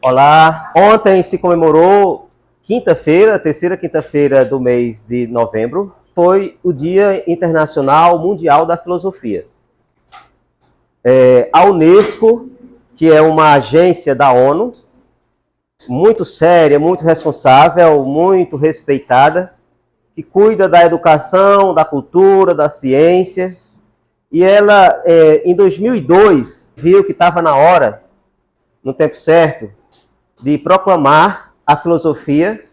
Olá, ontem se comemorou quinta-feira, terceira quinta-feira do mês de novembro, foi o Dia Internacional Mundial da Filosofia. A Unesco, que é uma agência da ONU, muito séria, muito responsável, muito respeitada, que cuida da educação, da cultura, da ciência, e ela, em 2002, viu que estava na hora, no tempo certo, de proclamar a filosofia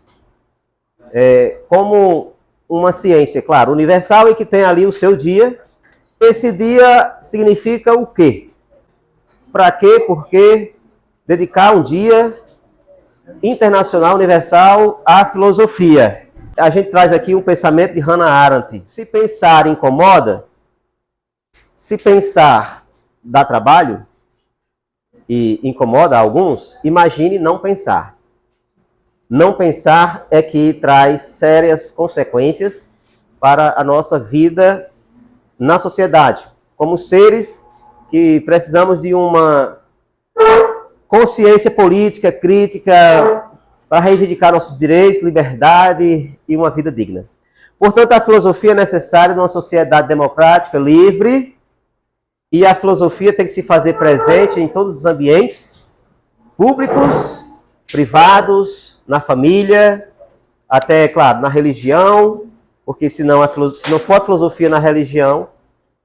como uma ciência, claro, universal e que tem ali o seu dia. Esse dia significa o quê? Para quê? Porque dedicar um dia internacional, universal à filosofia. A gente traz aqui um pensamento de Hannah Arendt. Se pensar incomoda, se pensar dá trabalho, e incomoda alguns, imagine não pensar. Não pensar é que traz sérias consequências para a nossa vida na sociedade. Como seres que precisamos de uma consciência política, crítica, para reivindicar nossos direitos, liberdade e uma vida digna. Portanto, a filosofia é necessária numa sociedade democrática, livre, e a filosofia tem que se fazer presente em todos os ambientes, públicos, privados, na família, até, claro, na religião, porque se não for a filosofia na religião,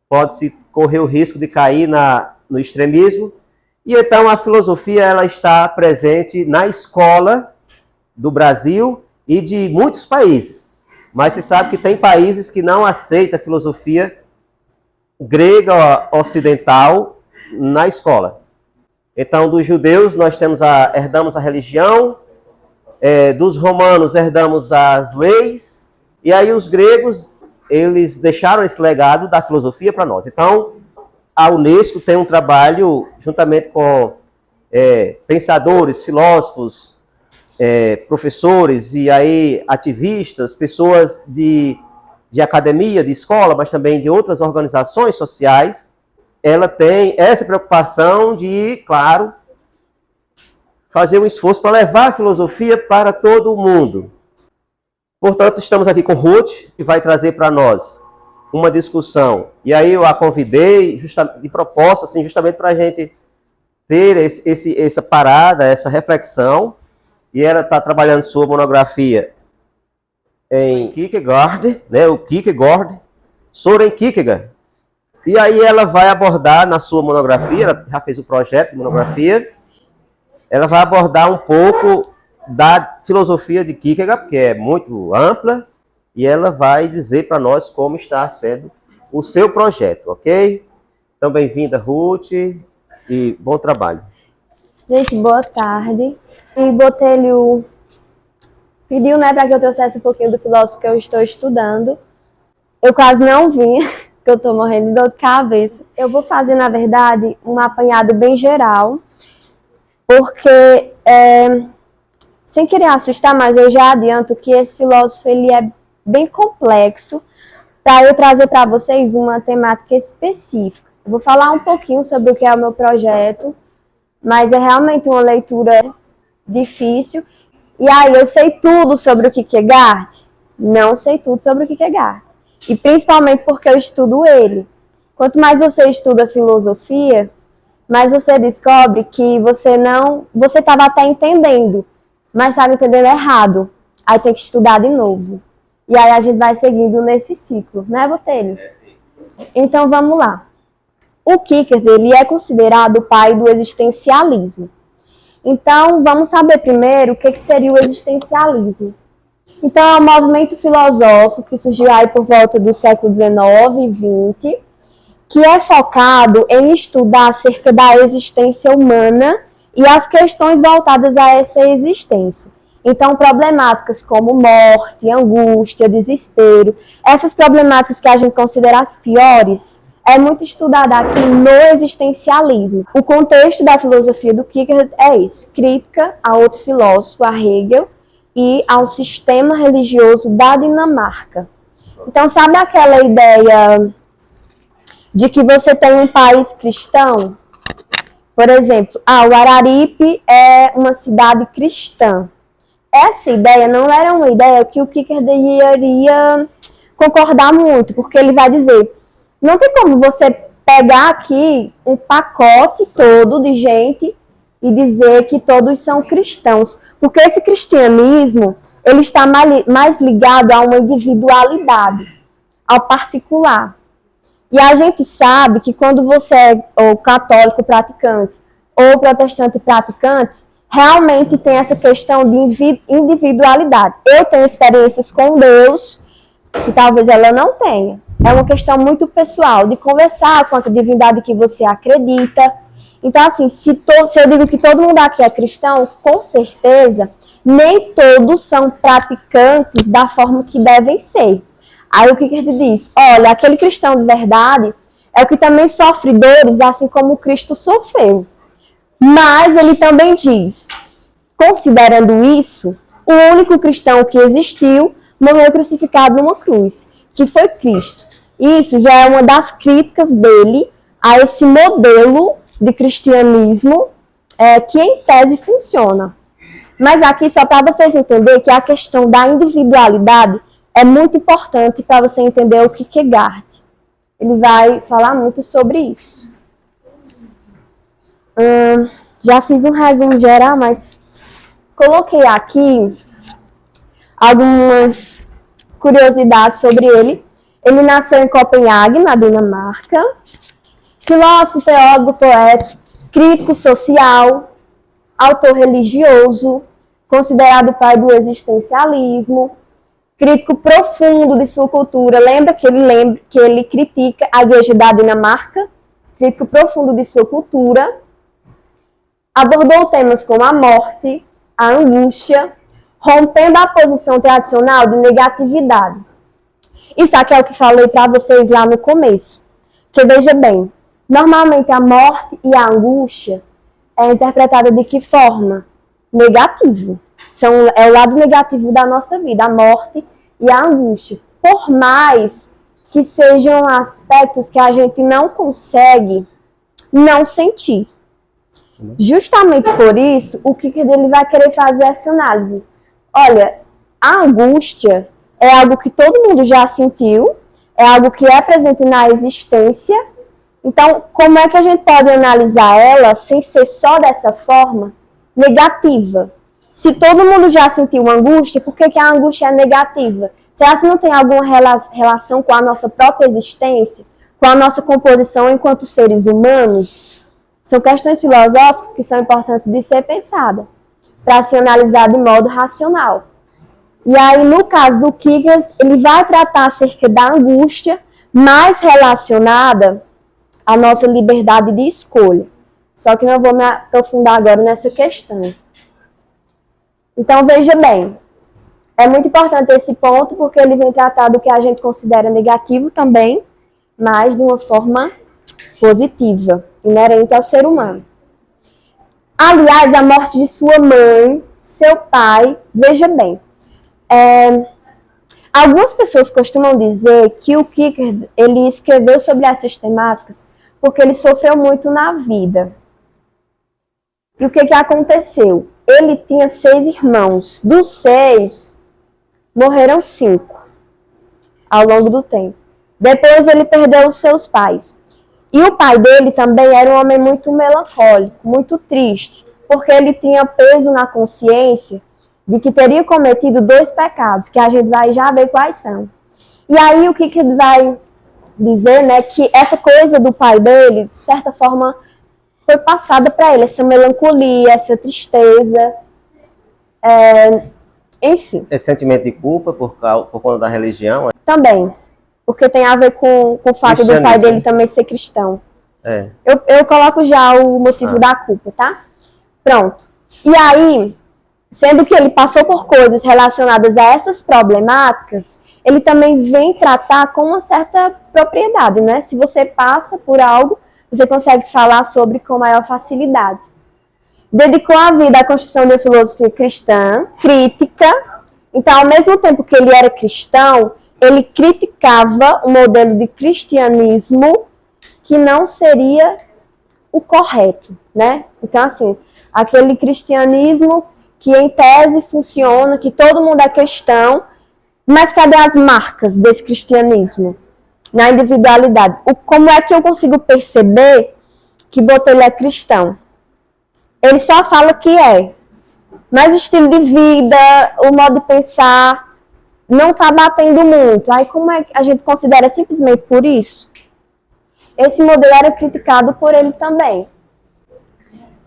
pode-se correr o risco de cair no extremismo. E então a filosofia ela está presente na escola do Brasil e de muitos países. Mas se sabe que tem países que não aceitam a filosofia grega ocidental na escola. Então, dos judeus nós herdamos a religião, dos romanos herdamos as leis, e aí os gregos, eles deixaram esse legado da filosofia para nós. Então, a Unesco tem um trabalho, juntamente com pensadores, filósofos, professores, e aí ativistas, pessoas de academia, de escola, mas também de outras organizações sociais, ela tem essa preocupação de, claro, fazer um esforço para levar a filosofia para todo o mundo. Portanto, estamos aqui com Ruth, que vai trazer para nós uma discussão. E aí eu a convidei de propósito, assim, justamente para a gente ter essa parada, essa reflexão. E ela está trabalhando sua monografia em Kierkegaard, né, o Kierkegaard, Soren Kierkegaard. E aí ela vai abordar na sua monografia, ela já fez o projeto de monografia, ela vai abordar um pouco da filosofia de Kierkegaard, que é muito ampla, e ela vai dizer para nós como está sendo o seu projeto, ok? Então, bem-vinda, Ruth, e bom trabalho. Gente, boa tarde. E Botelho pediu, né, para que eu trouxesse um pouquinho do filósofo que eu estou estudando. Eu quase não vim, porque eu estou morrendo de dor de cabeça. Eu vou fazer, na verdade, um apanhado bem geral, porque, sem querer assustar, mas eu já adianto que esse filósofo ele é bem complexo, para eu trazer para vocês uma temática específica. Eu vou falar um pouquinho sobre o que é o meu projeto, mas é realmente uma leitura difícil. E aí, eu sei tudo sobre o Kierkegaard? Não sei tudo sobre o Kierkegaard. E principalmente porque eu estudo ele. Quanto mais você estuda filosofia, mais você descobre que você estava até entendendo, mas estava entendendo errado. Aí tem que estudar de novo. E aí a gente vai seguindo nesse ciclo, né, Botelho? Então, vamos lá. O Kierkegaard ele é considerado o pai do existencialismo. Então, vamos saber primeiro o que seria o existencialismo. Então, é um movimento filosófico que surgiu aí por volta do século XIX e XX, que é focado em estudar acerca da existência humana e as questões voltadas a essa existência. Então, problemáticas como morte, angústia, desespero, essas problemáticas que a gente considera as piores, é muito estudada aqui no existencialismo. O contexto da filosofia do Kierkegaard é esse: crítica a outro filósofo, a Hegel, e ao sistema religioso da Dinamarca. Então, sabe aquela ideia de que você tem um país cristão Por exemplo, o Araripe é uma cidade cristã. Essa ideia não era uma ideia que o Kierkegaard iria concordar muito, porque ele vai dizer, não tem como você pegar aqui um pacote todo de gente e dizer que todos são cristãos, porque esse cristianismo, ele está mais ligado a uma individualidade, ao particular. E a gente sabe que quando você é ou católico praticante ou protestante praticante, realmente tem essa questão de individualidade. Eu tenho experiências com Deus que talvez ela não tenha. É uma questão muito pessoal, de conversar com a divindade que você acredita. Então, assim, se eu digo que todo mundo aqui é cristão, com certeza, nem todos são praticantes da forma que devem ser. Aí o que ele diz? Olha, aquele cristão de verdade é o que também sofre dores, assim como Cristo sofreu. Mas ele também diz, considerando isso, o único cristão que existiu morreu crucificado numa cruz, que foi Cristo. Isso já é uma das críticas dele a esse modelo de cristianismo que em tese funciona. Mas aqui, só para vocês entenderem que a questão da individualidade é muito importante para você entender o Kierkegaard. Ele vai falar muito sobre isso. Já fiz um resumo geral, mas coloquei aqui algumas curiosidades sobre ele. Ele nasceu em Copenhague, na Dinamarca. Filósofo, teólogo, poeta, crítico social, autor religioso, considerado pai do existencialismo, crítico profundo de sua cultura. Lembra que ele critica a Igreja da Dinamarca? Crítico profundo de sua cultura. Abordou temas como a morte, a angústia, rompendo a posição tradicional de negatividade. Isso aqui é o que falei para vocês lá no começo. Que veja bem, normalmente a morte e a angústia é interpretada de que forma? Negativo. É o lado negativo da nossa vida, a morte e a angústia. Por mais que sejam aspectos que a gente não consegue não sentir. Justamente por isso, o que ele vai querer fazer essa análise? Olha, a angústia é algo que todo mundo já sentiu, é algo que é presente na existência. Então, como é que a gente pode analisar ela sem ser só dessa forma negativa? Se todo mundo já sentiu angústia, por que a angústia é negativa? Será que não tem alguma relação com a nossa própria existência? Com a nossa composição enquanto seres humanos? São questões filosóficas que são importantes de ser pensadas, para se analisar de modo racional. E aí, no caso do Kierkegaard, ele vai tratar acerca da angústia mais relacionada à nossa liberdade de escolha. Só que não vou me aprofundar agora nessa questão. Então, veja bem, é muito importante esse ponto, porque ele vem tratar do que a gente considera negativo também, mas de uma forma positiva, inerente ao ser humano. Aliás, a morte de sua mãe, seu pai, veja bem, algumas pessoas costumam dizer que o Kierkegaard, ele escreveu sobre essas temáticas porque ele sofreu muito na vida. E o que aconteceu? Ele tinha 6 irmãos. Dos 6, morreram 5 ao longo do tempo. Depois ele perdeu os seus pais. E o pai dele também era um homem muito melancólico, muito triste, porque ele tinha peso na consciência de que teria cometido 2 pecados, que a gente vai já ver quais são. E aí o que ele vai dizer, né, que essa coisa do pai dele, de certa forma, foi passada para ele, essa melancolia, essa tristeza, enfim. É sentimento de culpa por conta da religião? Também, porque tem a ver com o fato do pai dele também ser cristão. Eu coloco já o motivo da culpa, tá? Pronto. E aí, sendo que ele passou por coisas relacionadas a essas problemáticas, ele também vem tratar com uma certa propriedade, né? Se você passa por algo, você consegue falar sobre com maior facilidade. Dedicou a vida à construção de uma filosofia cristã, crítica. Então, ao mesmo tempo que ele era cristão, ele criticava um modelo de cristianismo que não seria o correto, né? Então, assim, aquele cristianismo que em tese funciona, que todo mundo é cristão, mas cadê as marcas desse cristianismo? Na individualidade. Como é que eu consigo perceber que Botelho é cristão? Ele só fala que é. Mas o estilo de vida, o modo de pensar, não está batendo muito. Aí como é que a gente considera simplesmente por isso? Esse modelo era criticado por ele também.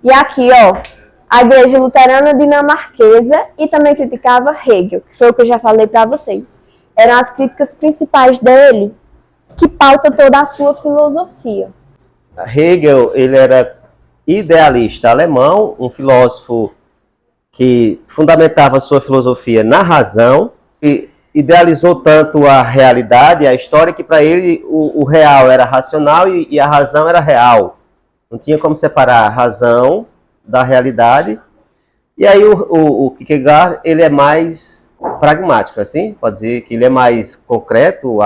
E aqui, ó, a Igreja Luterana Dinamarquesa e também criticava Hegel, que foi o que eu já falei para vocês. Eram as críticas principais dele, que pauta toda a sua filosofia. Hegel, ele era idealista alemão, um filósofo que fundamentava sua filosofia na razão, e idealizou tanto a realidade, a história, que para ele o real era racional e a razão era real. Não tinha como separar a razão da realidade. E aí o Kierkegaard, ele é mais pragmático, assim? Pode dizer que ele é mais concreto?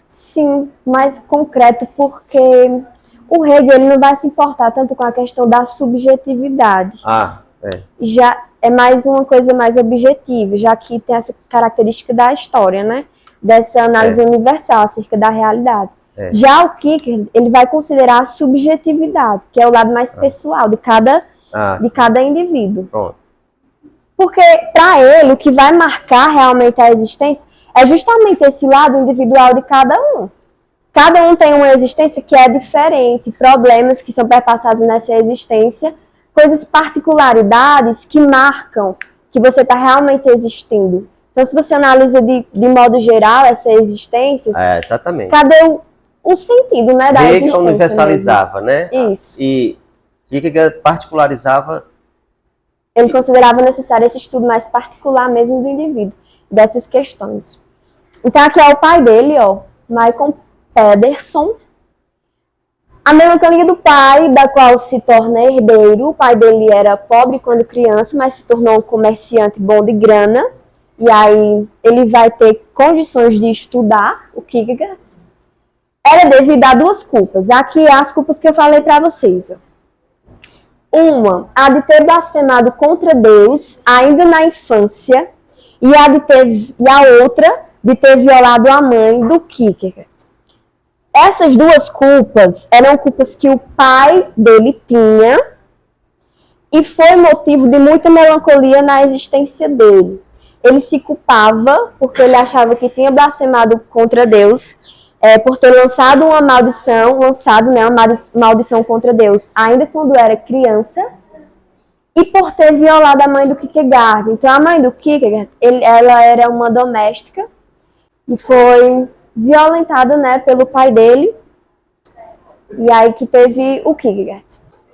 Sim, mais concreto, porque o Hegel ele não vai se importar tanto com a questão da subjetividade. Já é mais uma coisa mais objetiva, já que tem essa característica da história, né? Dessa análise universal acerca da realidade. Já o Kierkegaard, ele vai considerar a subjetividade, que é o lado mais pessoal de cada indivíduo. Pronto. Porque, para ele, o que vai marcar realmente a existência é justamente esse lado individual de cada um. Cada um tem uma existência que é diferente, problemas que são perpassados nessa existência, coisas, particularidades que marcam que você está realmente existindo. Então, se você analisa de modo geral essa existência, exatamente. Cadê o sentido, né, da existência? Hegel universalizava, né? Isso. E Kierkegaard particularizava. Ele considerava necessário esse estudo mais particular mesmo do indivíduo, dessas questões. Então, aqui é o pai dele, ó, Michael Pedersen. A melancolia do pai, da qual se torna herdeiro. O pai dele era pobre quando criança, mas se tornou um comerciante bom de grana. E aí ele vai ter condições de estudar o Kierkegaard. Era devido a duas culpas. Aqui é as culpas que eu falei para vocês. Uma, a de ter blasfemado contra Deus ainda na infância. E a outra, de ter violado a mãe do Kierkegaard. Essas duas culpas eram culpas que o pai dele tinha e foi motivo de muita melancolia na existência dele. Ele se culpava porque ele achava que tinha blasfemado contra Deus, por ter lançado uma maldição, uma maldição contra Deus ainda quando era criança, e por ter violado a mãe do Kierkegaard. Então a mãe do Kierkegaard, ela era uma doméstica e foi violentada, né, pelo pai dele, e aí que teve o Kierkegaard.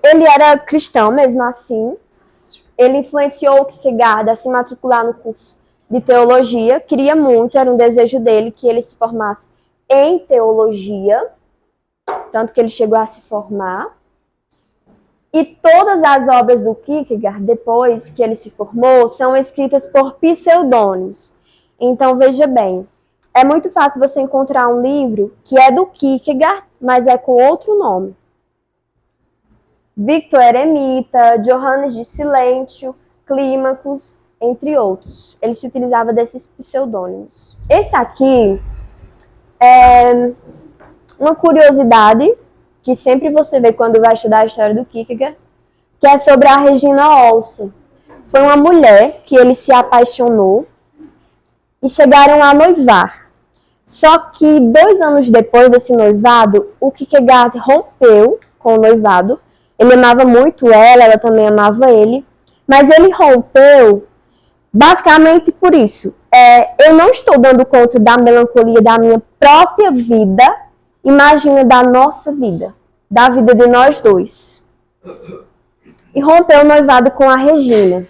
Ele era cristão mesmo assim, ele influenciou o Kierkegaard a se matricular no curso de teologia, queria muito, era um desejo dele que ele se formasse em teologia, tanto que ele chegou a se formar. E todas as obras do Kierkegaard, depois que ele se formou, são escritas por pseudônimos. Então, veja bem, é muito fácil você encontrar um livro que é do Kierkegaard, mas é com outro nome. Victor Eremita, Johannes de Silentio, Clímacos, entre outros. Ele se utilizava desses pseudônimos. Esse aqui é uma curiosidade que sempre você vê quando vai estudar a história do Kierkegaard, que é sobre a Regina Olsen. Foi uma mulher que ele se apaixonou e chegaram a noivar. Só que 2 anos depois desse noivado, o Kierkegaard rompeu com o noivado. Ele amava muito ela também amava ele, mas ele rompeu basicamente por isso. Eu não estou dando conta da melancolia da minha própria vida, imagina da nossa vida, da vida de nós dois. E rompeu o noivado com a Regina.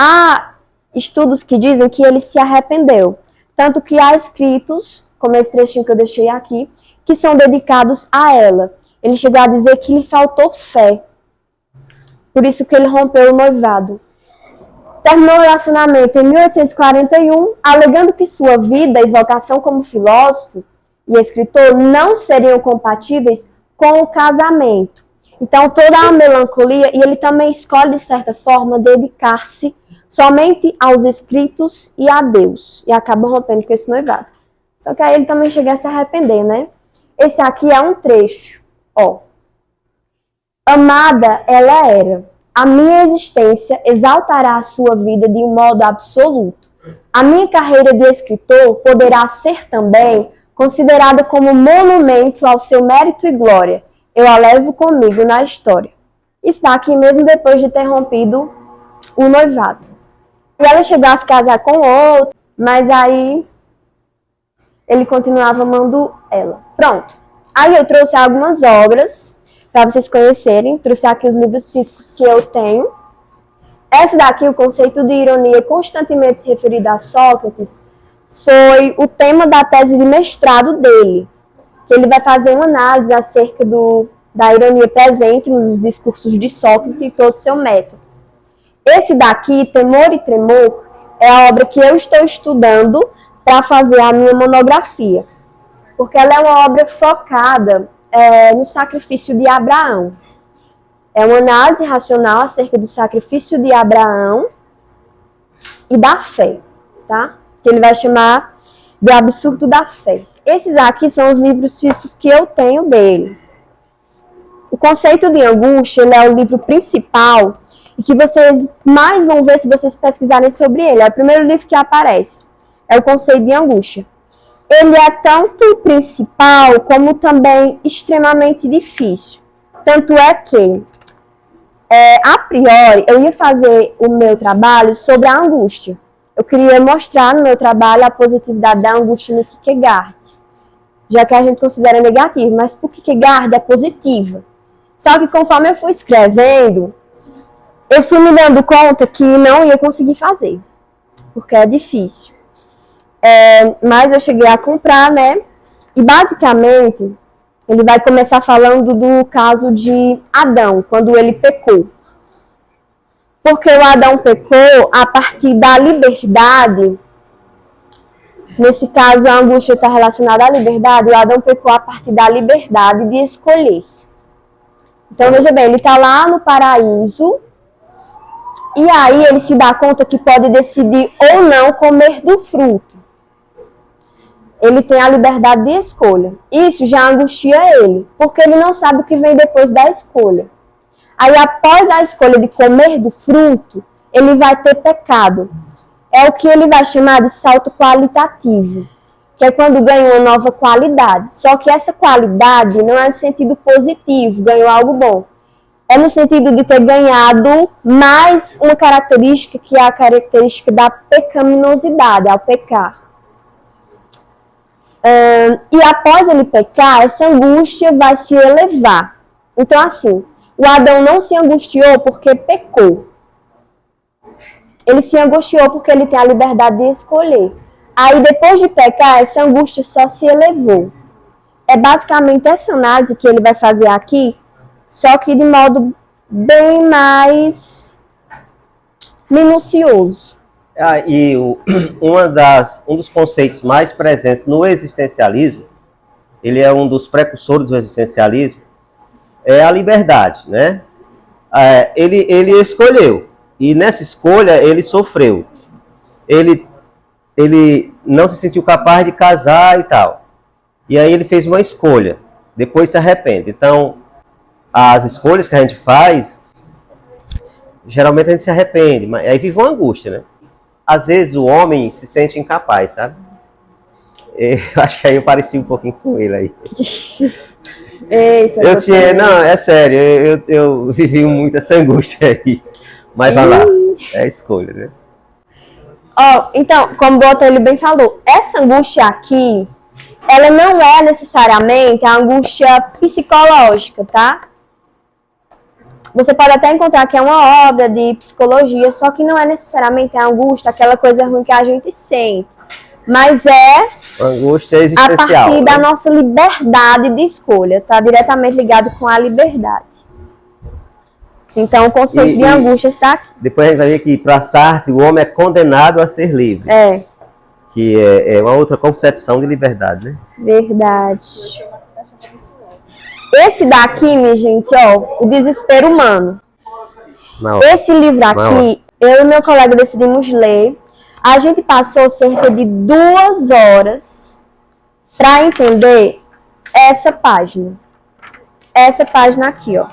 Há estudos que dizem que ele se arrependeu. Tanto que há escritos, como esse trechinho que eu deixei aqui, que são dedicados a ela. Ele chegou a dizer que lhe faltou fé. Por isso que ele rompeu o noivado. Terminou o relacionamento em 1841, alegando que sua vida e vocação como filósofo e escritor não seriam compatíveis com o casamento. Então, toda a melancolia, e ele também escolhe, de certa forma, dedicar-se somente aos escritos e a Deus. E acaba rompendo com esse noivado. Só que aí ele também chega a se arrepender, né? Esse aqui é um trecho, ó. Amada ela era. A minha existência exaltará a sua vida de um modo absoluto. A minha carreira de escritor poderá ser também considerada como monumento ao seu mérito e glória. Eu a levo comigo na história. Está aqui mesmo depois de ter rompido o noivado. E ela chegou a se casar com outro, mas aí ele continuava amando ela. Pronto. Aí eu trouxe algumas obras para vocês conhecerem. Trouxe aqui os livros físicos que eu tenho. Esse daqui, o conceito de ironia constantemente referido a Sócrates, foi o tema da tese de mestrado dele. Que ele vai fazer uma análise acerca da ironia presente nos discursos de Sócrates e todo o seu método. Esse daqui, Temor e Tremor, é a obra que eu estou estudando para fazer a minha monografia. Porque ela é uma obra focada no sacrifício de Abraão. É uma análise racional acerca do sacrifício de Abraão e da fé, tá? Que ele vai chamar de absurdo da fé. Esses aqui são os livros físicos que eu tenho dele. O conceito de angústia, ele é o livro principal e que vocês mais vão ver se vocês pesquisarem sobre ele. É o primeiro livro que aparece. É o conceito de angústia. Ele é tanto principal como também extremamente difícil. Tanto é que, a priori, eu ia fazer o meu trabalho sobre a angústia. Eu queria mostrar no meu trabalho a positividade da angústia no Kierkegaard, já que a gente considera negativo, mas para o Kierkegaard é positiva. Só que conforme eu fui escrevendo, eu fui me dando conta que não ia conseguir fazer, porque é difícil. Mas eu cheguei a comprar, né? E basicamente, ele vai começar falando do caso de Adão, quando ele pecou. Porque o Adão pecou a partir da liberdade. Nesse caso, a angústia está relacionada à liberdade. O Adão pecou a partir da liberdade de escolher. Então, veja bem, ele está lá no paraíso. E aí ele se dá conta que pode decidir ou não comer do fruto. Ele tem a liberdade de escolha. Isso já angustia ele, porque ele não sabe o que vem depois da escolha. Aí, após a escolha de comer do fruto, ele vai ter pecado. É o que ele vai chamar de salto qualitativo, que é quando ganha uma nova qualidade. Só que essa qualidade não é no sentido positivo, ganhou algo bom. É no sentido de ter ganhado mais uma característica, que é a característica da pecaminosidade, ao pecar. E após ele pecar, essa angústia vai se elevar. Então, assim, o Adão não se angustiou porque pecou. Ele se angustiou porque ele tem a liberdade de escolher. Aí, depois de pecar, essa angústia só se elevou. É basicamente essa análise que ele vai fazer aqui, só que de modo bem mais minucioso. Um dos conceitos mais presentes no existencialismo, ele é um dos precursores do existencialismo, é a liberdade, né? Ele escolheu, e nessa escolha ele sofreu. Ele não se sentiu capaz de casar e tal. E aí ele fez uma escolha, depois se arrepende. Então, as escolhas que a gente faz, geralmente a gente se arrepende, mas aí vive uma angústia, né? Às vezes o homem se sente incapaz, sabe? Eu acho que aí eu pareci um pouquinho com ele aí. Eita, não, é sério, eu vivi muito essa angústia aí. Mas vai lá, é a escolha, né? Então, como o Botelho bem falou, essa angústia aqui, ela não é necessariamente a angústia psicológica, tá? Você pode até encontrar que é uma obra de psicologia, só que não é necessariamente a angústia, aquela coisa ruim que a gente sente. Mas é angústia existencial, a partir da nossa liberdade de escolha. Está diretamente ligado com a liberdade. Então, o conceito de angústia está aqui. Depois a gente vai ver que, para Sartre, o homem é condenado a ser livre. Que é uma outra concepção de liberdade, né? Verdade. Esse daqui, minha gente, ó, O Desespero Humano. Não. Esse livro aqui, eu e meu colega decidimos ler. A gente passou cerca de 2 horas para entender essa página. Essa página aqui, ó.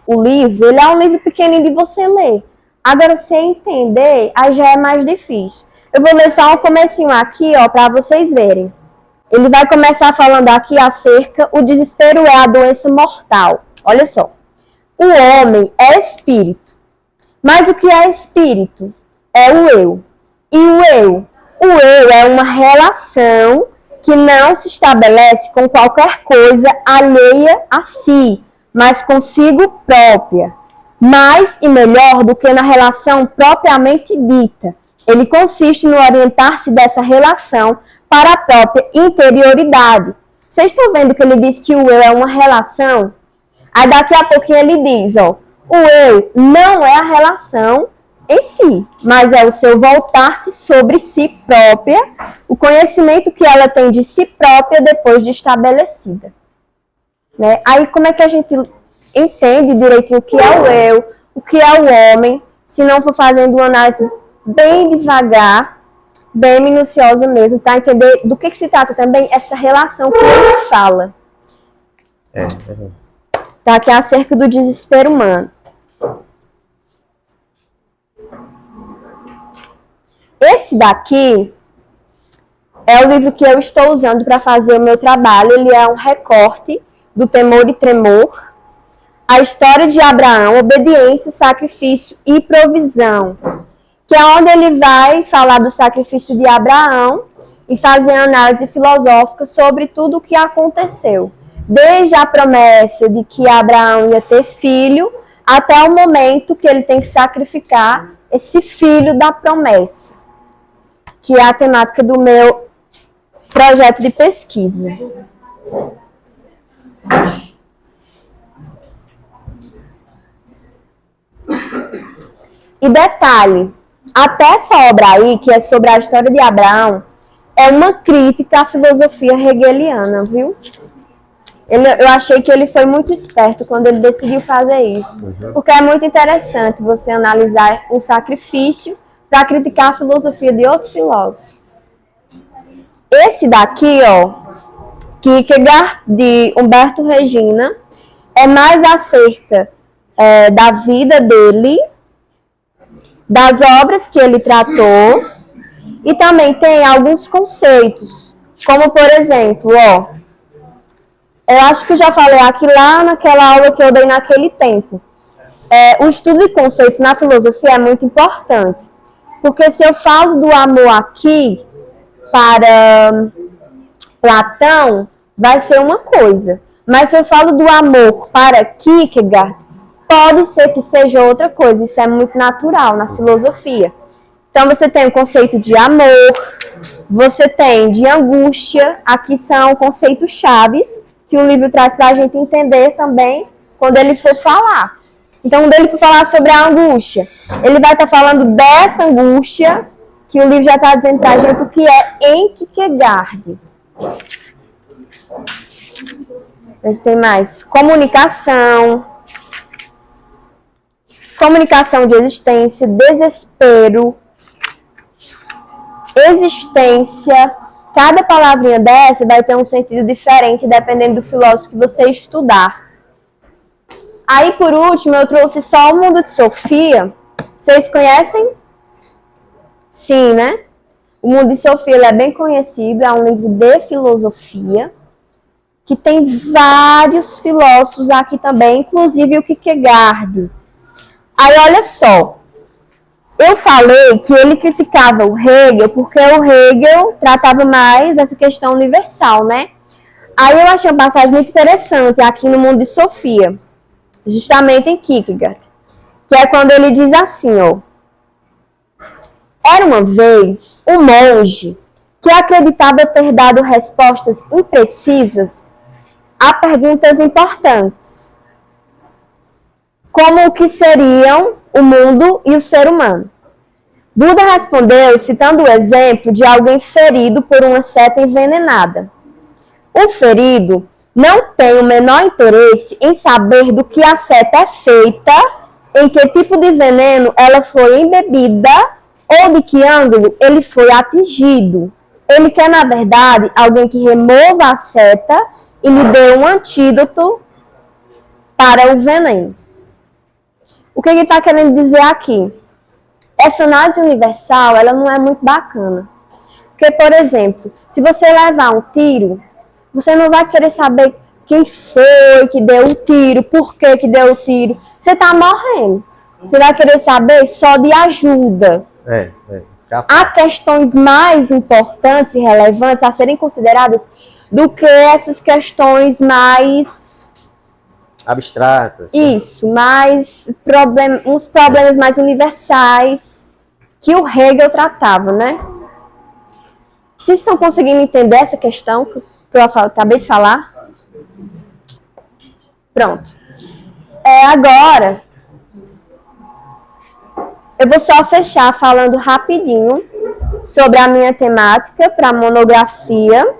O livro, ele é um livro pequenininho de você ler. Agora, você entender, aí já é mais difícil. Eu vou ler só um comecinho aqui, ó, para vocês verem. Ele vai começar falando aqui acerca, o desespero é a doença mortal. Olha só. O homem é espírito. Mas o que é espírito? É o eu. E o eu? O eu é uma relação que não se estabelece com qualquer coisa alheia a si, mas consigo própria. Mais e melhor do que na relação propriamente dita. Ele consiste no orientar-se dessa relação para a própria interioridade. Vocês estão vendo que ele diz que o eu é uma relação? Aí daqui a pouquinho ele diz, ó, o eu não é a relação em si, mas é o seu voltar-se sobre si própria, o conhecimento que ela tem de si própria depois de estabelecida. Né? Aí como é que a gente entende direitinho o que é o eu, o que é o homem, se não for fazendo uma análise bem devagar, bem minuciosa mesmo, para entender do que se trata também essa relação que ele fala. Tá, que é acerca do desespero humano. Esse daqui é o livro que eu estou usando para fazer o meu trabalho. Ele é um recorte do Temor e Tremor. A história de Abraão, obediência, sacrifício e provisão. Que é onde ele vai falar do sacrifício de Abraão e fazer análise filosófica sobre tudo o que aconteceu. Desde a promessa de que Abraão ia ter filho, até o momento que ele tem que sacrificar esse filho da promessa. Que é a temática do meu projeto de pesquisa. E detalhe, até essa obra aí, que é sobre a história de Abraão, é uma crítica à filosofia hegeliana, viu? Eu achei que ele foi muito esperto quando ele decidiu fazer isso. Porque é muito interessante você analisar um sacrifício para criticar a filosofia de outro filósofo. Esse daqui, ó, Kierkegaard, de Humberto Regina, é mais acerca da vida dele, das obras que ele tratou, e também tem alguns conceitos, como por exemplo, ó, eu acho que eu já falei aqui lá naquela aula que eu dei naquele tempo. O estudo de conceitos na filosofia é muito importante, porque se eu falo do amor aqui para Platão, vai ser uma coisa, mas se eu falo do amor para Kierkegaard, pode ser que seja outra coisa. Isso é muito natural na filosofia. Então, você tem o conceito de amor, você tem de angústia. Aqui são conceitos chaves que o livro traz para a gente entender também quando ele for falar. Então, quando ele for falar sobre a angústia, ele vai estar falando dessa angústia que o livro já está dizendo para a gente o que é em Kierkegaard. Mas tem mais comunicação de existência, desespero, existência. Cada palavrinha dessa vai ter um sentido diferente dependendo do filósofo que você estudar. Aí, por último, eu trouxe só o Mundo de Sofia. Vocês conhecem? Sim, né? O Mundo de Sofia ele é bem conhecido, é um livro de filosofia, que tem vários filósofos aqui também, inclusive o Kierkegaard. Aí, olha só, eu falei que ele criticava o Hegel porque o Hegel tratava mais dessa questão universal, né? Aí eu achei uma passagem muito interessante aqui no Mundo de Sofia, justamente em Kierkegaard, que é quando ele diz assim, ó: era uma vez um monge que acreditava ter dado respostas imprecisas a perguntas importantes, como o que seriam o mundo e o ser humano. Buda respondeu citando o exemplo de alguém ferido por uma seta envenenada. O ferido não tem o menor interesse em saber do que a seta é feita, em que tipo de veneno ela foi embebida ou de que ângulo ele foi atingido. Ele quer, na verdade, alguém que remova a seta e lhe dê um antídoto para o veneno. O que ele está querendo dizer aqui? Essa análise universal, ela não é muito bacana. Porque, por exemplo, se você levar um tiro, você não vai querer saber quem foi que deu o tiro, por que deu o tiro. Você está morrendo. Você vai querer saber só de ajuda. Há questões mais importantes e relevantes a serem consideradas do que essas questões mais abstratas. Isso, uns problemas mais universais que o Hegel tratava, né? Vocês estão conseguindo entender essa questão que eu acabei de falar? Pronto. Agora, eu vou só fechar falando rapidinho sobre a minha temática para a monografia.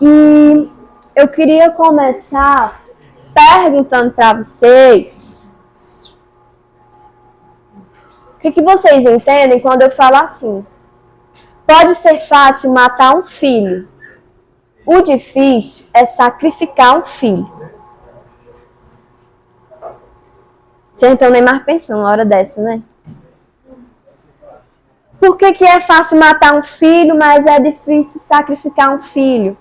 E eu queria começar perguntando para vocês o que vocês entendem quando eu falo assim. Pode ser fácil matar um filho. O difícil é sacrificar um filho. Vocês não estão nem mais pensando na hora dessa, né? Por que é fácil matar um filho, mas é difícil sacrificar um filho?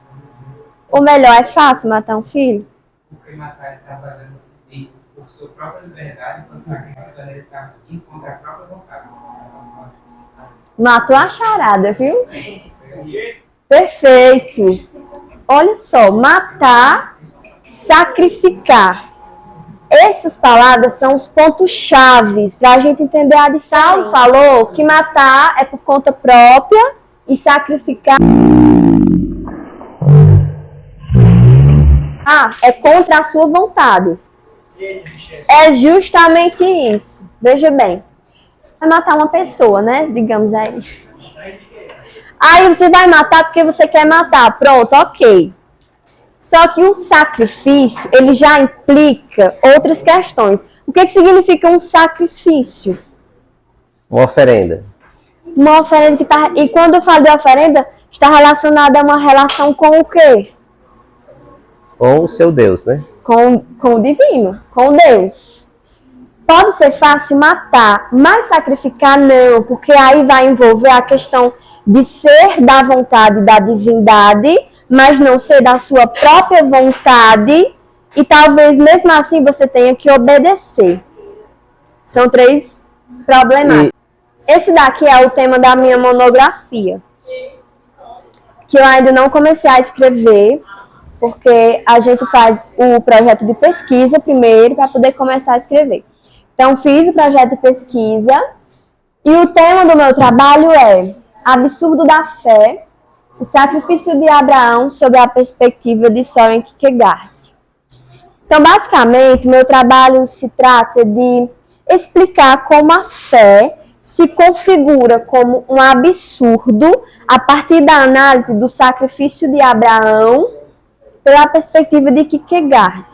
Ou melhor, é fácil matar um filho? Porque matar ele está fazendo por sua própria liberdade, quando sacrificando ele está indo contra a própria vontade. Matou a charada, viu? Perfeito. Olha só, matar, sacrificar. Essas palavras são os pontos chaves para a gente entender a diferença. Saulo falou que matar é por conta própria e sacrificar é contra a sua vontade. É justamente isso. Veja bem. Vai matar uma pessoa, né? Digamos aí. Aí você vai matar porque você quer matar. Pronto, ok. Só que o sacrifício, ele já implica outras questões. O que significa um sacrifício? Uma oferenda. Uma oferenda que tá... E quando eu falo de oferenda, está relacionada a uma relação com o quê? Com o seu Deus, né? Com o divino, com Deus. Pode ser fácil matar, mas sacrificar não, porque aí vai envolver a questão de ser da vontade da divindade, mas não ser da sua própria vontade, e talvez mesmo assim você tenha que obedecer. São 3 problemas. Esse daqui é o tema da minha monografia, que eu ainda não comecei a escrever, porque a gente faz o projeto de pesquisa primeiro para poder começar a escrever. Então, fiz o projeto de pesquisa e o tema do meu trabalho é Absurdo da Fé, o sacrifício de Abraão sob a perspectiva de Søren Kierkegaard. Então, basicamente, meu trabalho se trata de explicar como a fé se configura como um absurdo a partir da análise do sacrifício de Abraão pela perspectiva de Kierkegaard.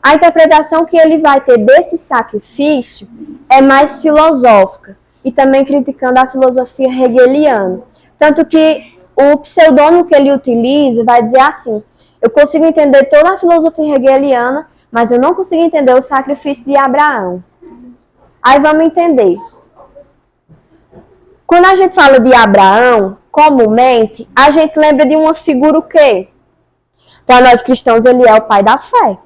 A interpretação que ele vai ter desse sacrifício é mais filosófica e também criticando a filosofia hegeliana. Tanto que o pseudônimo que ele utiliza vai dizer assim: eu consigo entender toda a filosofia hegeliana, mas eu não consigo entender o sacrifício de Abraão. Aí vamos entender. Quando a gente fala de Abraão, comumente, a gente lembra de uma figura o quê? Para nós cristãos, ele é o pai da fé.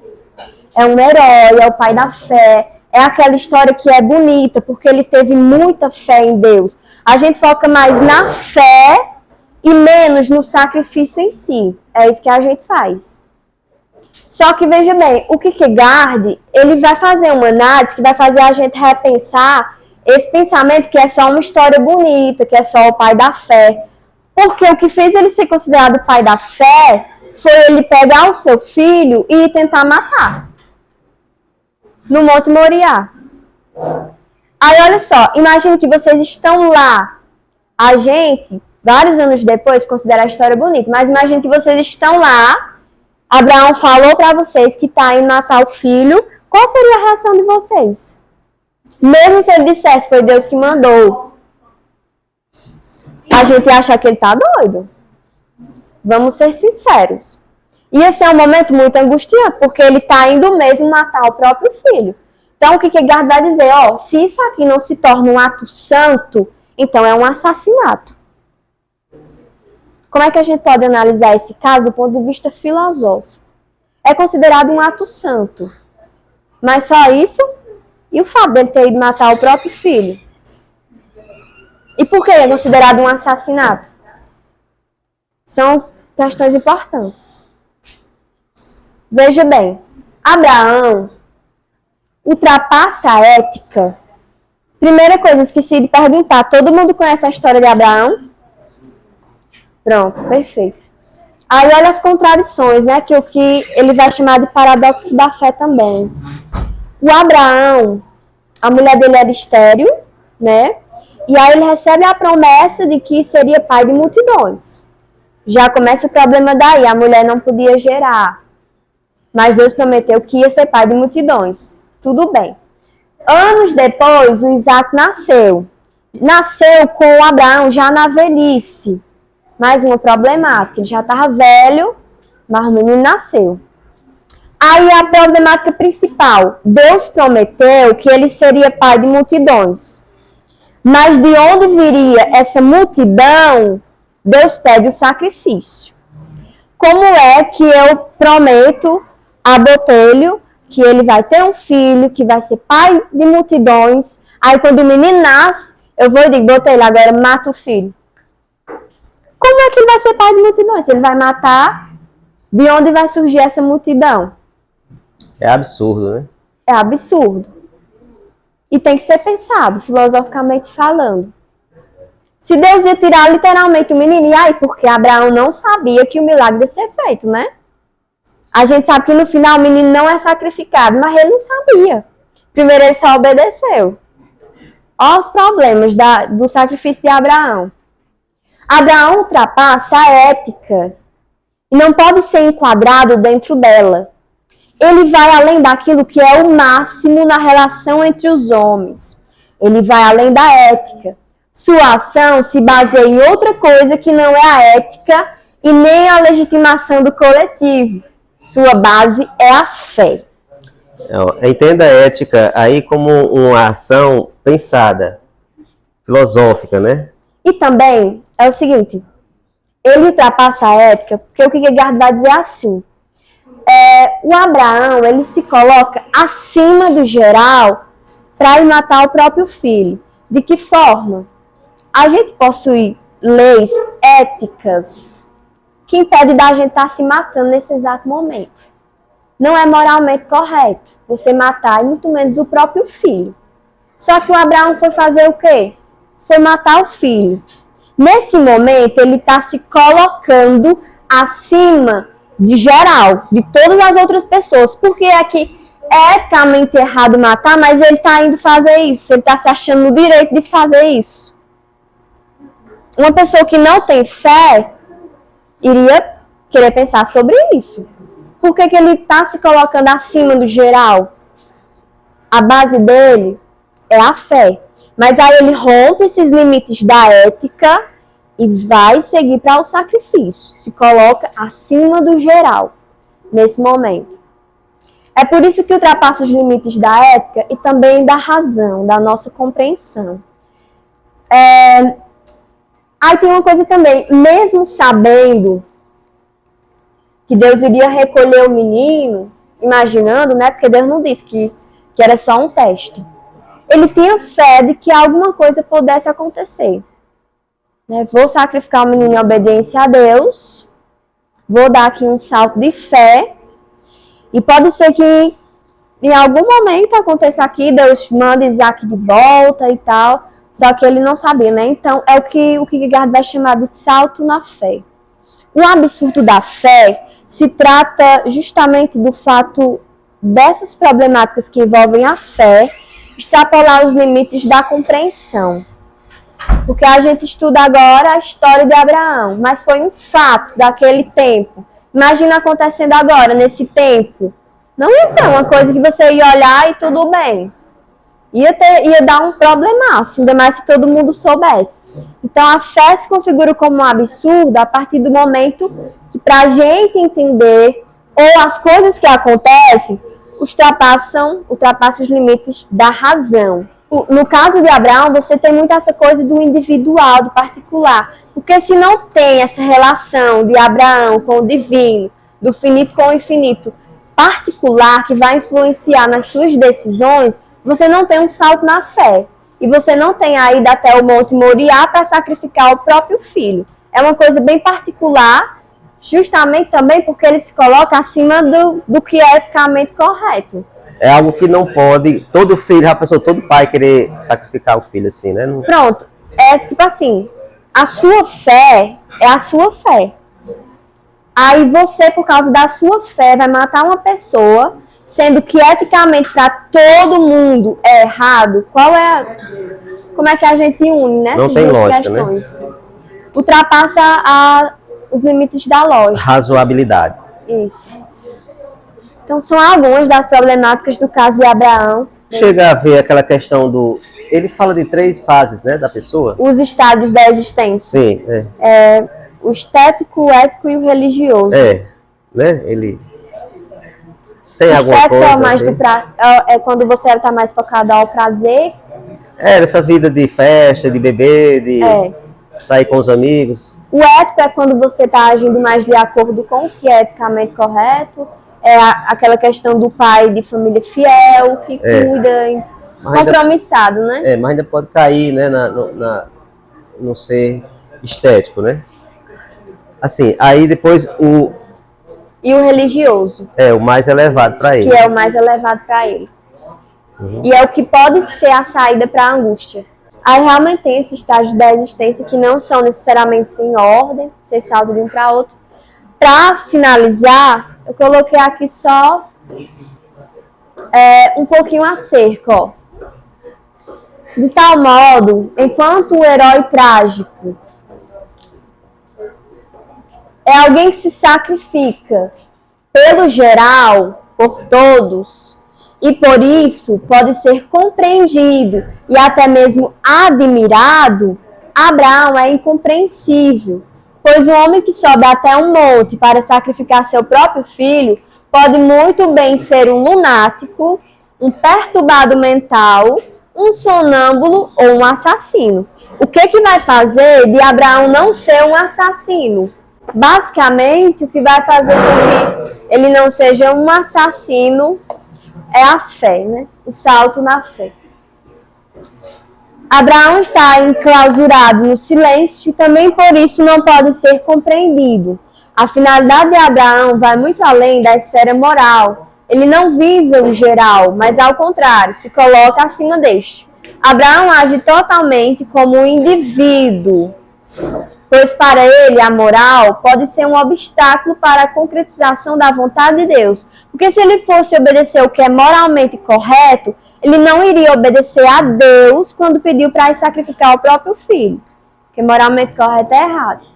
É um herói, é o pai da fé. É aquela história que é bonita, porque ele teve muita fé em Deus. A gente foca mais na fé e menos no sacrifício em si. É isso que a gente faz. Só que, veja bem, o Kierkegaard, ele vai fazer uma análise que vai fazer a gente repensar esse pensamento que é só uma história bonita, que é só o pai da fé. Porque o que fez ele ser considerado o pai da fé foi ele pegar o seu filho e tentar matar. No Monte Moriá. Aí, olha só, imagine que vocês estão lá. A gente vários anos depois, considera a história bonita. Mas imagine que vocês estão lá, Abraão falou para vocês que está indo matar o filho. Qual seria a reação de vocês? Mesmo se ele dissesse foi Deus que mandou, a gente acha que ele está doido. Vamos ser sinceros. Ia ser um momento muito angustiante, porque ele está indo mesmo matar o próprio filho. Então, o que Kierkegaard vai dizer? Se isso aqui não se torna um ato santo, então é um assassinato. Como é que a gente pode analisar esse caso do ponto de vista filosófico? É considerado um ato santo. Mas só isso? E o fato dele ter ido matar o próprio filho? E por que é considerado um assassinato? São questões importantes. Veja bem, Abraão ultrapassa a ética. Primeira coisa, esqueci de perguntar, todo mundo conhece a história de Abraão? Pronto, perfeito. Aí olha as contradições, né? Que o que ele vai chamar de paradoxo da fé também. O Abraão, a mulher dele era estéril, né? E aí ele recebe a promessa de que seria pai de multidões. Já começa o problema daí, a mulher não podia gerar. Mas Deus prometeu que ia ser pai de multidões. Tudo bem. Anos depois, o Isaac nasceu. Nasceu com o Abraão já na velhice. Mais uma problemática. Ele já estava velho, mas o menino nasceu. Aí a problemática principal. Deus prometeu que ele seria pai de multidões. Mas de onde viria essa multidão? Deus pede o sacrifício. Como é que eu prometo a Botelho que ele vai ter um filho, que vai ser pai de multidões? Aí quando o menino nasce, eu vou e digo, Botelho, agora mata o filho. Como é que ele vai ser pai de multidões? Ele vai matar, de onde vai surgir essa multidão? É absurdo, né? É absurdo. E tem que ser pensado, filosoficamente falando. Se Deus ia tirar literalmente o menino, e aí? Porque Abraão não sabia que o milagre ia ser feito, né? A gente sabe que no final o menino não é sacrificado, mas ele não sabia. Primeiro ele só obedeceu. Olha os problemas do sacrifício de Abraão. Abraão ultrapassa a ética e não pode ser enquadrado dentro dela. Ele vai além daquilo que é o máximo na relação entre os homens. Ele vai além da ética. Sua ação se baseia em outra coisa que não é a ética e nem a legitimação do coletivo. Sua base é a fé. Entenda a ética aí como uma ação pensada, filosófica, né? E também é o seguinte, ele ultrapassa a ética, porque o que Kierkegaard vai dizer assim, o Abraão, ele se coloca acima do geral para ir matar o próprio filho. De que forma? A gente possui leis éticas que impedem da gente estar se matando nesse exato momento. Não é moralmente correto você matar, e muito menos o próprio filho. Só que o Abraão foi fazer o quê? Foi matar o filho. Nesse momento, ele está se colocando acima de geral, de todas as outras pessoas. Porque aqui é eticamente errado matar, mas ele está indo fazer isso. Ele está se achando no direito de fazer isso. Uma pessoa que não tem fé iria querer pensar sobre isso. Por que ele está se colocando acima do geral? A base dele é a fé. Mas aí ele rompe esses limites da ética e vai seguir para o sacrifício. Se coloca acima do geral nesse momento. É por isso que ultrapassa os limites da ética e também da razão, da nossa compreensão. Aí tem uma coisa também, mesmo sabendo que Deus iria recolher o menino, imaginando, né? Porque Deus não disse que era só um teste. Ele tinha fé de que alguma coisa pudesse acontecer. Né? Vou sacrificar o menino em obediência a Deus, vou dar aqui um salto de fé, e pode ser que em algum momento aconteça aqui, Deus manda Isaac de volta e tal, só que ele não sabia, né? Então é o que Kierkegaard vai chamar de salto na fé. O absurdo da fé se trata justamente do fato dessas problemáticas que envolvem a fé extrapolar os limites da compreensão. Porque a gente estuda agora a história de Abraão, mas foi um fato daquele tempo. Imagina acontecendo agora, nesse tempo. Não ia ser uma coisa que você ia olhar e tudo bem. Ia dar um problemaço, ainda mais se todo mundo soubesse. Então a fé se configura como um absurdo a partir do momento que, para a gente entender, ou as coisas que acontecem, ultrapassam os limites da razão. No caso de Abraão, você tem muito essa coisa do individual, do particular. Porque se não tem essa relação de Abraão com o divino, do finito com o infinito, particular, que vai influenciar nas suas decisões, você não tem um salto na fé. E você não tem a ida até o Monte Moriá para sacrificar o próprio filho. É uma coisa bem particular, justamente também porque ele se coloca acima do que é eticamente correto. É algo que não pode, todo filho, já pensou, todo pai querer sacrificar o filho assim, né? Não... Pronto, é tipo assim, a sua fé é a sua fé. Aí você, por causa da sua fé, vai matar uma pessoa, sendo que eticamente para todo mundo é errado. Como é que a gente une nessas Não tem duas lógica, questões? né? Ultrapassa os limites da lógica. Razoabilidade. Isso. Então são algumas das problemáticas do caso de Abraão. Chega a ver aquela questão do... Ele fala de 3 fases, né, da pessoa? Os estádios da existência. Sim, é. O estético, o ético e o religioso. É, né? Ele tem O alguma estético coisa... é mais é quando você está mais focado ao prazer. Essa vida de festa, de beber, de sair com os amigos. O ético é quando você está agindo mais de acordo com o que é eticamente correto. É aquela questão do pai de família fiel, que cuida, compromissado, né? Mas ainda pode cair, né, no ser estético, né? Assim, aí depois E o religioso. o mais elevado para ele. Que é o mais elevado para ele. E é o que pode ser a saída para a angústia. Aí realmente tem esses estágios da existência que não são necessariamente em ordem, você salta de um para outro. Para finalizar, eu coloquei aqui só um pouquinho acerca, ó. De tal modo, enquanto o herói trágico é alguém que se sacrifica pelo geral, por todos, e por isso pode ser compreendido e até mesmo admirado, Abraão é incompreensível, pois o homem que sobe até um monte para sacrificar seu próprio filho pode muito bem ser um lunático, um perturbado mental, um sonâmbulo ou um assassino. O que vai fazer de Abraão não ser um assassino? Basicamente, o que vai fazer com que ele não seja um assassino é a fé, né? O salto na fé. Abraão está enclausurado no silêncio e também por isso não pode ser compreendido. A finalidade de Abraão vai muito além da esfera moral. Ele não visa o geral, mas ao contrário, se coloca acima deste. Abraão age totalmente como um indivíduo, pois para ele a moral pode ser um obstáculo para a concretização da vontade de Deus. Porque se ele fosse obedecer o que é moralmente correto, ele não iria obedecer a Deus quando pediu para sacrificar o próprio filho. Porque moralmente correto é errado.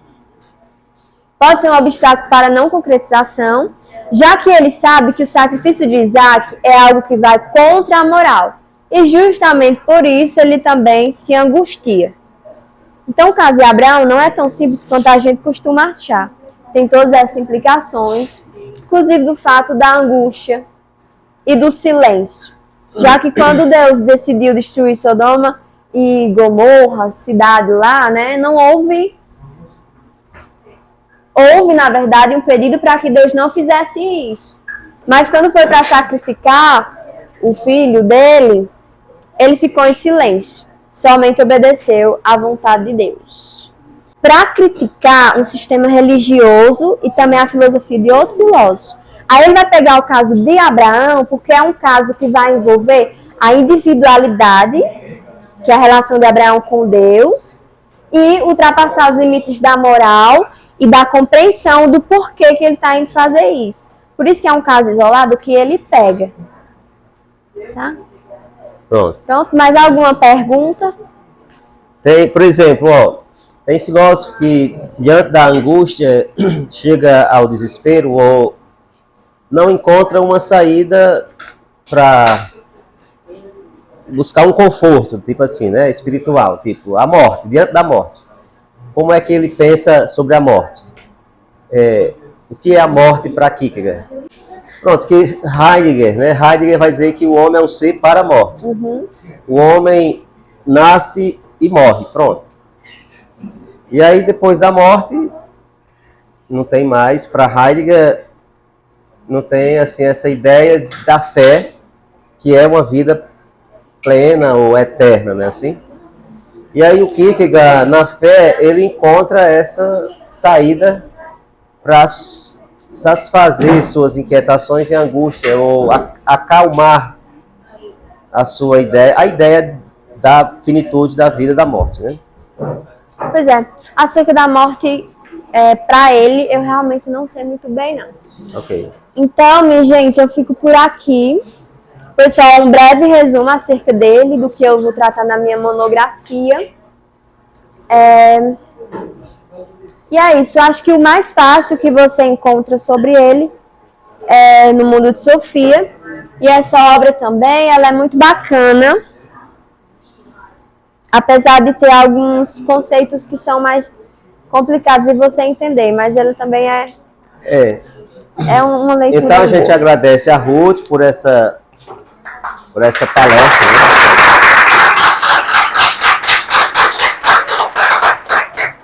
Pode ser um obstáculo para a não concretização, já que ele sabe que o sacrifício de Isaac é algo que vai contra a moral. E justamente por isso ele também se angustia. Então o caso de Abraão não é tão simples quanto a gente costuma achar. Tem todas essas implicações, inclusive do fato da angústia e do silêncio. Já que quando Deus decidiu destruir Sodoma e Gomorra, cidade lá, né, não houve, na verdade, um pedido para que Deus não fizesse isso. Mas quando foi para sacrificar o filho dele, ele ficou em silêncio. Somente obedeceu à vontade de Deus. Para criticar um sistema religioso e também a filosofia de outro filósofo. Aí ele vai pegar o caso de Abraão, porque é um caso que vai envolver a individualidade, que é a relação de Abraão com Deus, e ultrapassar os limites da moral e da compreensão do porquê que ele está indo fazer isso. Por isso que é um caso isolado que ele pega. Tá? Pronto. Pronto, mais alguma pergunta? Tem, por exemplo, ó, tem filósofo que, diante da angústia, chega ao desespero ou não encontra uma saída para buscar um conforto, tipo assim, né, espiritual, tipo a morte, diante da morte. Como é que ele pensa sobre a morte? O que é a morte para Kierkegaard? Pronto, que Heidegger, né? Heidegger vai dizer que o homem é um ser para a morte. O homem nasce e morre, pronto. E aí depois da morte não tem mais, para Heidegger não tem assim essa ideia da fé, que é uma vida plena ou eterna, né, assim? E aí o Kierkegaard, na fé, ele encontra essa saída para satisfazer suas inquietações e angústia, ou acalmar a sua ideia, a ideia da finitude da vida, da morte, né? Pois é, acerca da morte, para ele, eu realmente não sei muito bem, não. Ok. Então, minha gente, eu fico por aqui. Foi só um breve resumo acerca dele, do que eu vou tratar na minha monografia. E é isso, eu acho que o mais fácil que você encontra sobre ele é no Mundo de Sofia. E essa obra também, ela é muito bacana, apesar de ter alguns conceitos que são mais complicados de você entender, mas ele também é uma leitura Então a gente boa. agradece a Ruth por essa palestra, né?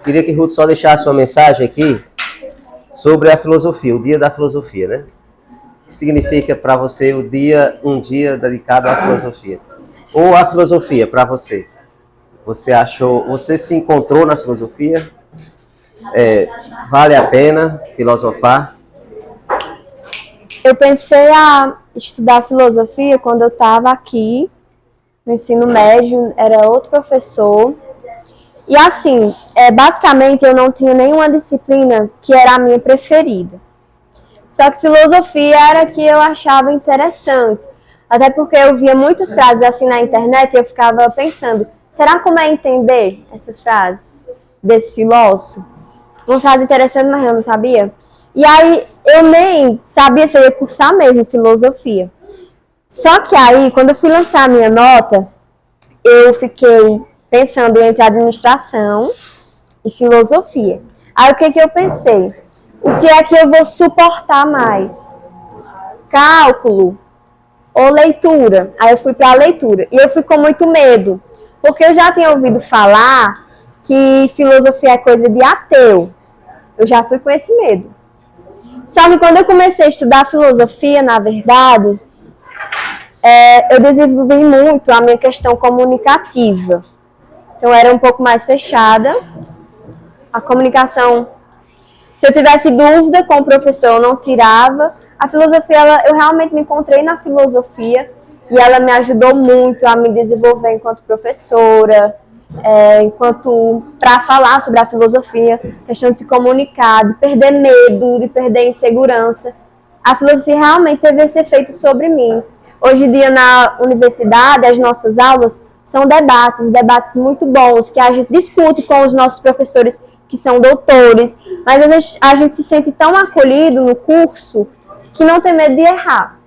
Queria que Ruth só deixasse uma mensagem aqui sobre a filosofia, o dia da filosofia, né? O que significa para você um dia dedicado à filosofia? Ou a filosofia para você? Você se encontrou na filosofia? Vale a pena filosofar? Eu pensei a estudar filosofia quando eu estava aqui no ensino médio, era outro professor. E assim, basicamente eu não tinha nenhuma disciplina que era a minha preferida. Só que filosofia era a que eu achava interessante. Até porque eu via muitas frases assim na internet e eu ficava pensando, será como é entender essa frase desse filósofo? Uma frase interessante, mas eu não sabia. E aí eu nem sabia se eu ia cursar mesmo filosofia. Só que aí, quando eu fui lançar a minha nota, eu fiquei pensando entre administração e filosofia. Aí o que eu pensei? O que é que eu vou suportar mais? Cálculo ou leitura? Aí eu fui para a leitura. E eu fui com muito medo, porque eu já tinha ouvido falar que filosofia é coisa de ateu. Eu já fui com esse medo. Só que quando eu comecei a estudar filosofia, na verdade, eu desenvolvi muito a minha questão comunicativa. Então, eu era um pouco mais fechada. A comunicação, se eu tivesse dúvida com o professor, eu não tirava. A filosofia, eu realmente me encontrei na filosofia e ela me ajudou muito a me desenvolver enquanto professora, para falar sobre a filosofia, questão de se comunicar, de perder medo, de perder insegurança. A filosofia realmente teve esse efeito sobre mim. Hoje em dia, na universidade, as nossas aulas são debates muito bons, que a gente discute com os nossos professores que são doutores, mas a gente se sente tão acolhido no curso que não tem medo de errar,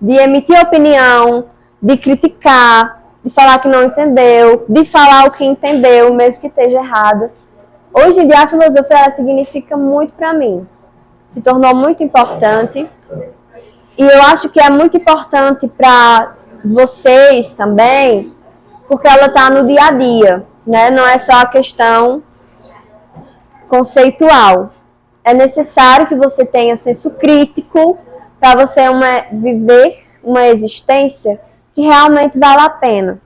de emitir opinião, de criticar, de falar que não entendeu, de falar o que entendeu, mesmo que esteja errado. Hoje em dia, a filosofia ela significa muito para mim. Se tornou muito importante. E eu acho que é muito importante para vocês também, porque ela está no dia a dia, né? Não é só a questão conceitual. É necessário que você tenha senso crítico para você viver uma existência que realmente vale a pena.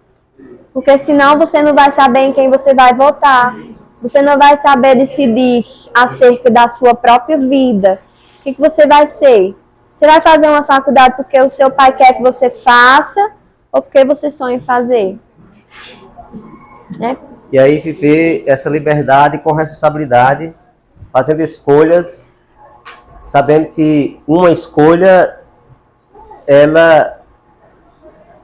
Porque senão você não vai saber em quem você vai votar. Você não vai saber decidir acerca da sua própria vida. O que você vai ser? Você vai fazer uma faculdade porque o seu pai quer que você faça ou porque você sonha em fazer? E aí viver essa liberdade com responsabilidade, fazendo escolhas, sabendo que uma escolha, ela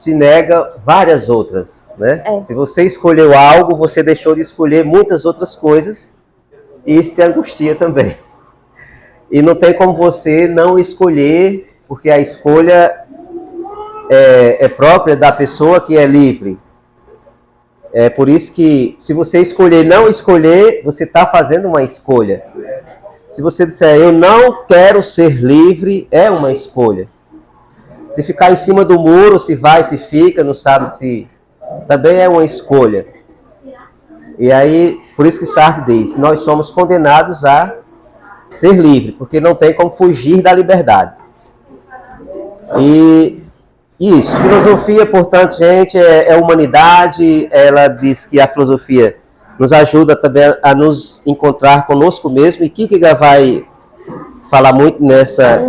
te nega várias outras, né? É. Se você escolheu algo, você deixou de escolher muitas outras coisas, e isso te angustia também. E não tem como você não escolher, porque a escolha é própria da pessoa que é livre. É por isso que, se você escolher não escolher, você está fazendo uma escolha. Se você disser, eu não quero ser livre, é uma escolha. Se ficar em cima do muro, se vai, se fica, não sabe se... Também é uma escolha. E aí, por isso que Sartre diz, nós somos condenados a ser livre, porque não tem como fugir da liberdade. E isso, filosofia, portanto, gente, é humanidade. Ela diz que a filosofia nos ajuda também a nos encontrar conosco mesmo, e Kierkegaard vai falar muito nessa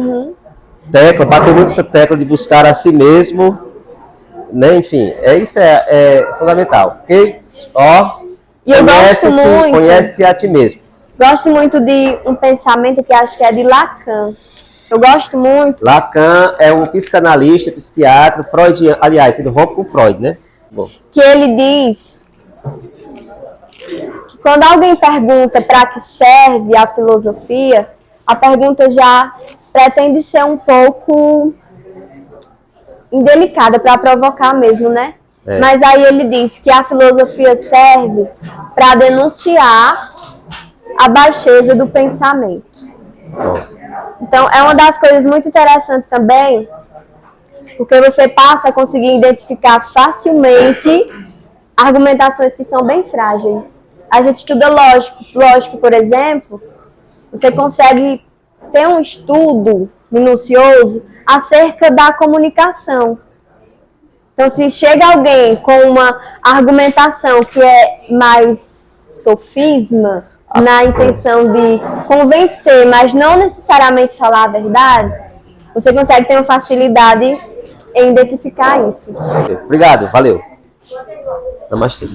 tecla, bater muito essa tecla de buscar a si mesmo, né? Enfim, isso é fundamental, ok? Ó, E eu gosto muito. Conhece-te a ti mesmo. Gosto muito de um pensamento que acho que é de Lacan. Eu gosto muito. Lacan é um psicanalista, psiquiatra, freudiano, aliás, ele rompe com Freud, né? Bom. Que ele diz que quando alguém pergunta para que serve a filosofia, a pergunta já pretende ser um pouco indelicada, para provocar mesmo, né? É. Mas aí ele diz que a filosofia serve para denunciar a baixeza do pensamento. Bom. Então, é uma das coisas muito interessantes também, porque você passa a conseguir identificar facilmente argumentações que são bem frágeis. A gente estuda lógico, por exemplo, você consegue ter um estudo minucioso acerca da comunicação. Então, se chega alguém com uma argumentação que é mais sofisma, na intenção de convencer, mas não necessariamente falar a verdade, você consegue ter uma facilidade em identificar isso. Obrigado, valeu. Namastê.